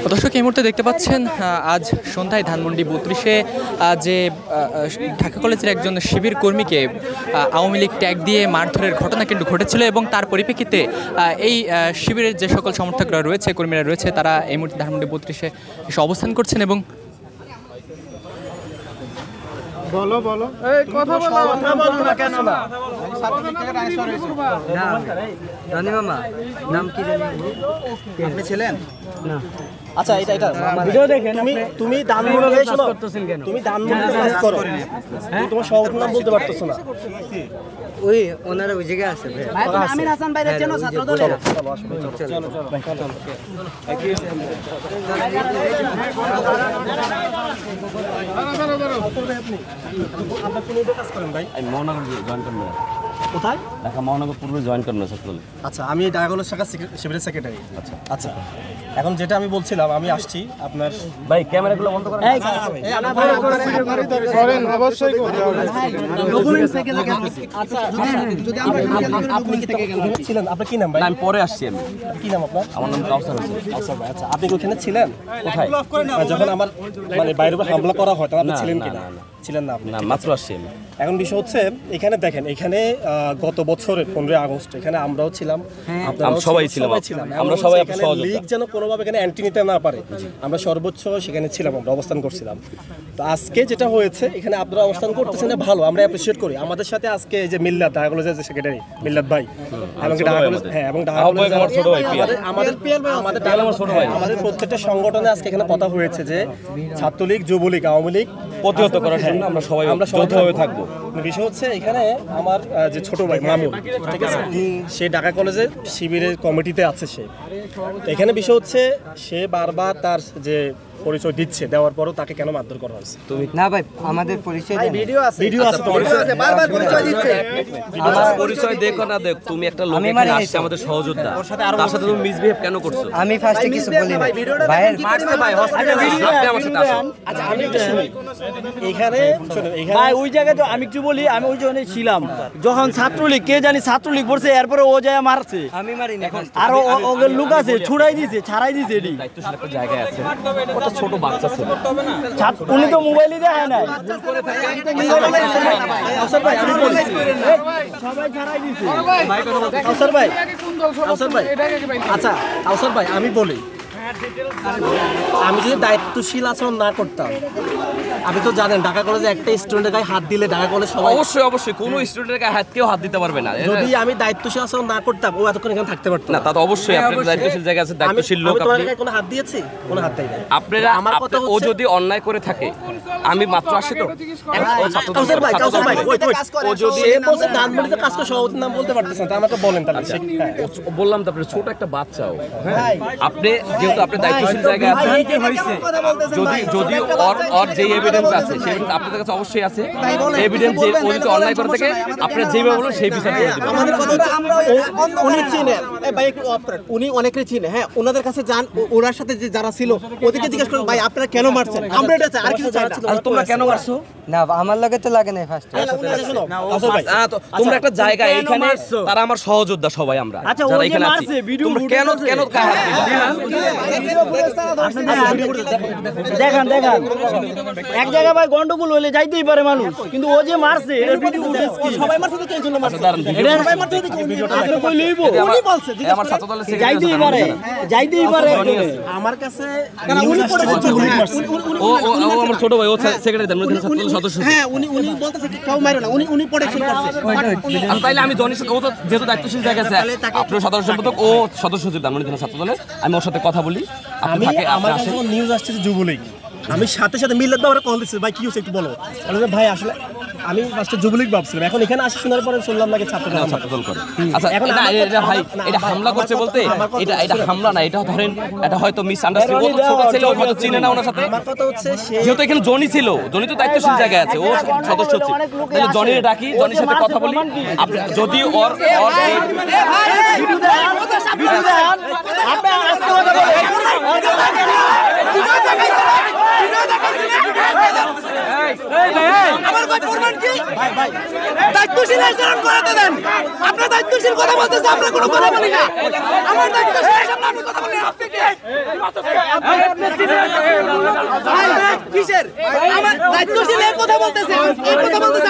দর্শক এই মুহূর্তে দেখতে পাচ্ছেন আজ সন্ধ্যায় ধানমন্ডি ৩২-এ যে ঢাকা কলেজের একজন শিবির কর্মীকে আওয়ামী লীগ ট্যাগ দিয়ে মারধরের ঘটনা কিন্তু ঘটেছিল এবং তার পরিপ্রেক্ষিতে এই শিবিরের যে সকল সমর্থকরা রয়েছে, কর্মীরা রয়েছে, তারা এই মুহূর্তে ধানমন্ডি ৩২-এ এসে অবস্থান করছেন এবং বলো বলো এই কথা বলো না কেন না রানী মামা নাম কি জানি আপনি ছিলেন না আচ্ছা এটা ভিডিও দেখেন তুমি ধানমন্ডি শোনো করতেছেন কেন তুমি ধানমন্ডি কাজ করো হ্যাঁ তোমার সবার নাম বলতে পারতেছ না ওই ওনারা ওই জায়গায় আছে ভাই আমির হাসান ভাইয়ের জন্য ছাত্র দল চলো চলো আপনি কোন কাজ করেন ভাই আমি মহানগর জয়েন করব কোথায় ঢাকা মহানগর পূর্বে জয়েন করব ছাত্র দল। আচ্ছা আমি ঢাকা কলেজ শাখা শিবিরের সেক্রেটারি। আচ্ছা আচ্ছা এখন যেটা আমি বলছিলাম আমি আসছি আপনার ভাই ক্যামেরাগুলো বন্ধ করেন। করেন অবশ্যই আচ্ছা যদি আপনি কি ছিলেন আপনার কি নাম ভাই? আমি পরে আসছি। আমি কি নাম আপনার? আমার নাম কাউসার হোসেন। আচ্ছা ভাই আচ্ছা আপনি ওখানে ছিলেন কোথায়? যখন আমার মানে বাইরের উপর হামলা করা হয় তখন আপনি ছিলেন কি না? ছিলেন না আপনি? না মাত্র আসছি আমি। এখন বিষয় হচ্ছে এখানে দেখেন এখানে গত বছরের 15 আগস্ট এখানে আমরাও ছিলাম, আমরা সবাই ছিলাম। আমরা সবাই আপনাদের সহযোগিতা লীগ যেন কোনোভাবে এখানে অ্যান্টি নিতে না পারে আমরা সর্বোচ্চ সেখানে ছিলাম, আমরা অবস্থান করছিলাম। তো আজকে যেটা হয়েছে এখানে আপনারা অবস্থান করতেছেন ভালো, আমরা অ্যাপ্রিশিয়েট করি। আমাদের সাথে আজকে এই যে মিল্লাত ঢাকা কলেজের যে সেক্রেটারি মিল্লাত ভাই এবং ঢাকা কলেজ এবং ঢাকা কলেজ আমার ছোট ভাই আমাদের প্রত্যেকটা সংগঠনে আজকে এখানে কথা হয়েছে যে ছাত্রলীগ, যুবলীগ, আওয়ামী লীগ প্রতিহত করার জন্য আমরা সবাই যৌথভাবে থাকবো। বিষয় হচ্ছে এখানে আমার যে ছোট ভাই মামুন, ঠিক আছে, সে ঢাকা কলেজের শিবিরের কমিটিতে আছে। সে এখানে বিষয় হচ্ছে সে বারবার তার যে পরিচয় দিচ্ছে, দেওয়ার পরও তাকে কেন মারধর করা হয়েছে? তুমি না ভাই আমাদের পরিচয় দেন। ভিডিও আছে তোমার কাছে, বারবার পরিচয় দিচ্ছে। আমার পরিচয় দেখো না দেখ, তুমি একটা লোক এখানে আসছে আমাদের সহযোদ্ধা, তার সাথে তুমি মিসবিহেভ কেন করছো? আমি ফার্স্টে কিছু বলি না ভাইয়ের মারতে ভাই হসপিটালে আপনি আমার সাথে আসুন। আচ্ছা আমি একটু শুনি এখানে ভাই ওই জায়গায় তো আমি একটু বলি, আমি ওই জন্য ছিলাম যখন ছাত্রলীগ কে জানি ছাত্রলীগ পড়ছে, এরপরে ও যায় মারছে, আমি মারি না। আর ওদের লোক আছে ছুড়াই দিছে, ছাড়াই দিছে। এটি দায়িত্বশীল একটা জায়গায় আছে, কত ছোট বাচ্চা ছিল, উনি তো মোবাইলই দেখায় নাই, সবাই ছাড়াই দিছে। কাউসার ভাই আচ্ছা কাউসার ভাই আমি বলি, আমি যদি দায়িত্বশীল আচরণ না করতাম, আপনি তো জানেন ঢাকা কলেজে একটা স্টুডেন্টের গায়ে হাত দিলে ঢাকা কলেজ সবাই অবশ্যই কোনো স্টুডেন্টের গায়ে হাত কেউ হাত দিতে পারবে না। যদি আমি দায়িত্বশীল আচরণ না করতাম ও এতক্ষণ এখানে থাকতে পারতো না। তা তো অবশ্যই আপনার দায়িত্বশীল জায়গা আছে, দায়িত্বশীল লোক। আমি তোমার গায়ে কোনো হাত দিয়েছি? কোনো হাত দেই না। আপনারা আমার কথা ও যদি অন্যায় করে থাকে, আমি মাত্র আসি তো কাউসার ভাই ও যদি এই বলছে ধানমন্ডিতে কাজ করে সভাপতির নাম বলতে পারতেছেন, তা আমাকে বলেন তাহলে। বললাম তো আপনি ছোট একটা বাচ্চাও, হ্যাঁ আপনি যেহেতু আপনি দায়িত্বশীল জায়গায় আছেন, যদি ওর যে এভিডেন্স আছে সেই এভিডেন্স আপনাদের কাছে অবশ্যই আছে। এভিডেন্স যে ও যদি অন্যায় করে থাকে আপনারা যেভাবে বলুন সেই বিচার করে দিবেন। আমাদের কথা হচ্ছে উনি চিনেন, ভাই একটু অফ করেন, উনি অনেকেই চিনে, হ্যাঁ ওনাদের কাছে যান, ওনার সাথে যে যারা ছিল ওদেরকে জিজ্ঞেস করুন ভাই আপনারা কেন মারছেন, আমরা এটা চাই, আর কিছু চাই না। আর তোমরা কেন মারছো? না আমার লাগে তো লাগে না ফার্স্টে। তোমরা একটা জায়গা এখানে, তারা আমার সহযোদ্ধা সবাই, আমরা যারা এখানে আছি, তোমরা কেন গায়ে হাত দিলে? দেখান এক জায়গায় ভাই গন্ডগোল হইলে যাইতেই পারে মানুষ, কিন্তু ও যে মারছে এর ভিডিও ফুটেজ সবাই মারছে তো কেন মারছে? এটা সবাই মারছে তো আপনি কই লইবো? উনি বলছে আমার ছাত্র দলের যাইতেই পারে আমার কাছে উনি পড়ে ও আমার ছোট ভাই, ও সেক্রেটারি ছাত্র দলের সদস্য। হ্যাঁ উনি বলতেছে কেউ মারে না, উনি প্রোটেকশন করছে। আর তাইলে আমি জনির সাথে, ও তো যেহেতু দায়িত্বশীল জায়গা আছে, আপনার সাধারণ সম্পাদক, ও সদস্য সচিব ধানমন্ডি ছাত্র দলের, আমি ওর সাথে কথা বলি। আমি আমার কাছে নিউজ আসছে যে যুবলীগ, আমি সাথে সাথে মিল্লাত ভাই কল দিচ্ছি, ভাই কি হচ্ছে একটু বলো। ভাই আসলে আমি ফার্স্টে যুবলীগ ভাবছিলাম, এখন এখানে আসি শোনার পরে শুনলাম নাকি ছাত্র দল করে। আচ্ছা এখন এটা ভাই এটা হামলা করছে বলতে, এটা হামলা না, এটা ধরেন এটা হয়তো মিস আন্ডারস্ট্যান্ডিং। ও ছোট ছেলে, ও হয়তো চিনে না ওনার সাথে। আমার কথা হচ্ছে যেহেতু এখানে জনি ছিল, জনি তো দায়িত্বশীল জায়গায় আছে, ও সদস্য ছিল, তাহলে জনিরে ডাকি, জনির সাথে কথা বলি। যদি ওর আপনি আমার কই প্রমাণ কি দায়িত্বশীল আচরণ করাতে দেন আপনারা দায়িত্বশীল কথা বলতেছে আমরা কোনো কথা বলি না আমার দায়িত্বশীল সামনে আপনি কথা বলেন আপনি কে কিসের আমার দায়িত্বশীল এই কথা বলতেছে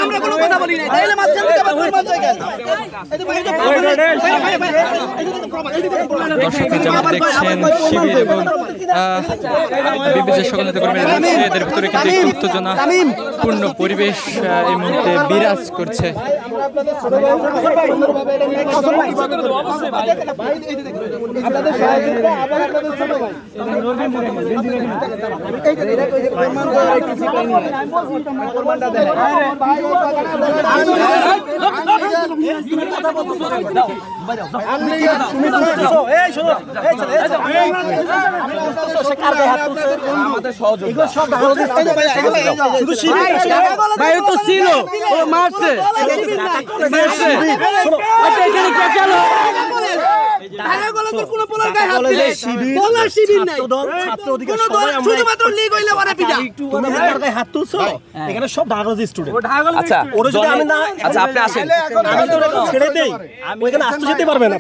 আমরা কোনো কথা বলি না তাইলে মাঝখান থেকে আবার প্রমাণ চাই কেন দর্শক যেমন দেখছেন শিবির এবং বিপিজের সকল নেতাকর্মীরা রয়েছে, এদের ভিতরে কিন্তু একটু উত্তেজনা পূর্ণ পরিবেশ এই মুহূর্তে বিরাজ করছে। আমাদের সহযোগী ভাই তো ছিল ও মারছে ঢাকা কলেজের কোনো পোলার গায়ে হাত দিলে পোলার শিবির নাই ছাত্র অধিকার সবাই আমরা শুধুমাত্র লিগ হইলে পারে পিটা তুমি আমার গায়ে হাত তুলছো এখানে সব ঢাকা কলেজের স্টুডেন্ট আচ্ছা ওরা যদি আমি না আচ্ছা আপনি আসেন আমি তো ওরা ছেড়ে দেই ওইখানে আসতে যেতে পারবে না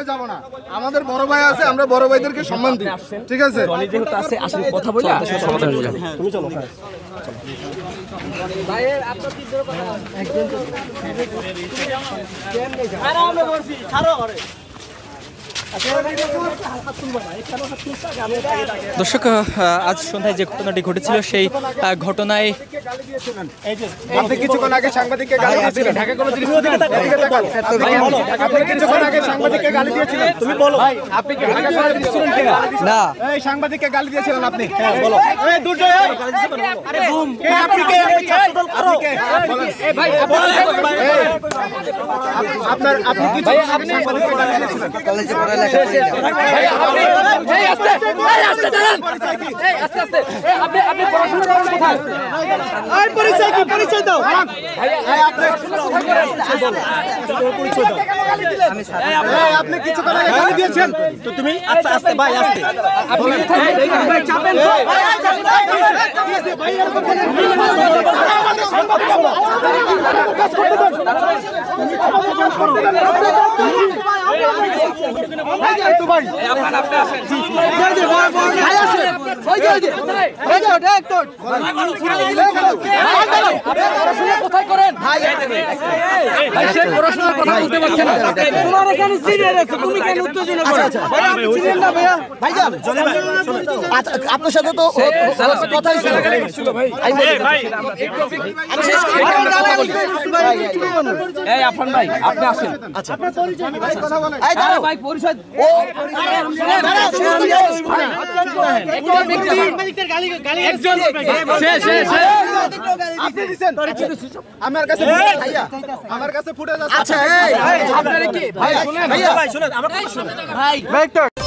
যাব না আমাদের বড় ভাই আছে আমরা বড় ভাইদেরকে সম্মান দিই ঠিক আছে জনি যেহেতু আছে আসেন কথা বলে আপনার সাথে সমাধান হয়ে যাবে তুমি চলো দর্শক আজ সন্ধ্যায় যে ঘটনাটি ঘটেছিল সেই ঘটনায় আপনি কিছুক্ষণ আগে সাংবাদিককে গালি দিয়েছিলেন ঢাকা কলেজের স্টুডেন্ট আপনি কিছুক্ষণ আগে সাংবাদিককে গালি দিয়েছিলেন তুমি বলো ভাই আপনি কি ঢাকা কলেজের স্টুডেন্ট কিনা না এই সাংবাদিককে গালি দিয়েছিলেন আপনি বলো এই দুর্জয় আরে বুম কে আপনি কে বলেন এই ভাই আপনার আপনি কিছু আগে সাংবাদিককে গালি দিয়েছিলেন কলেজে পড়ালেখা করি না। ভাই আপনি এই আস্তে দাঁড়ান এই আস্তে আপনি পড়াশোনা করেন কোথায় এই পরিচয় কি পরিচয় দাও ভাই আপনি আপনি কিছুক্ষণ আগে গালি দিয়েছেন তো তুমি আচ্ছা আস্তে ভাই আস্তে ভাই চাপেন তো কোথায় করেন পড়াশোনার কথা বলতে পারছেন না তোমার এখানে সিনিয়র আছে তুমি কেন উত্তেজনা করো আমি সিনিয়র না ভাইয়া ভাইজান আচ্ছা আপনার সাথে তো কথাই ছিল ভাই আমি শেষ করি এই আফান ভাই আপনি আসেন কথা বলেন এই দাঁড়াও ভাই পরিচয় ও আপনি দিবেন আমার কাছে ভাইয়া আমার কাছে ফুটেজ আছে আচ্ছা এই আপনারা কি ভাই শুনেন ভাই শুনেন আমার কথা শুনেন ভাই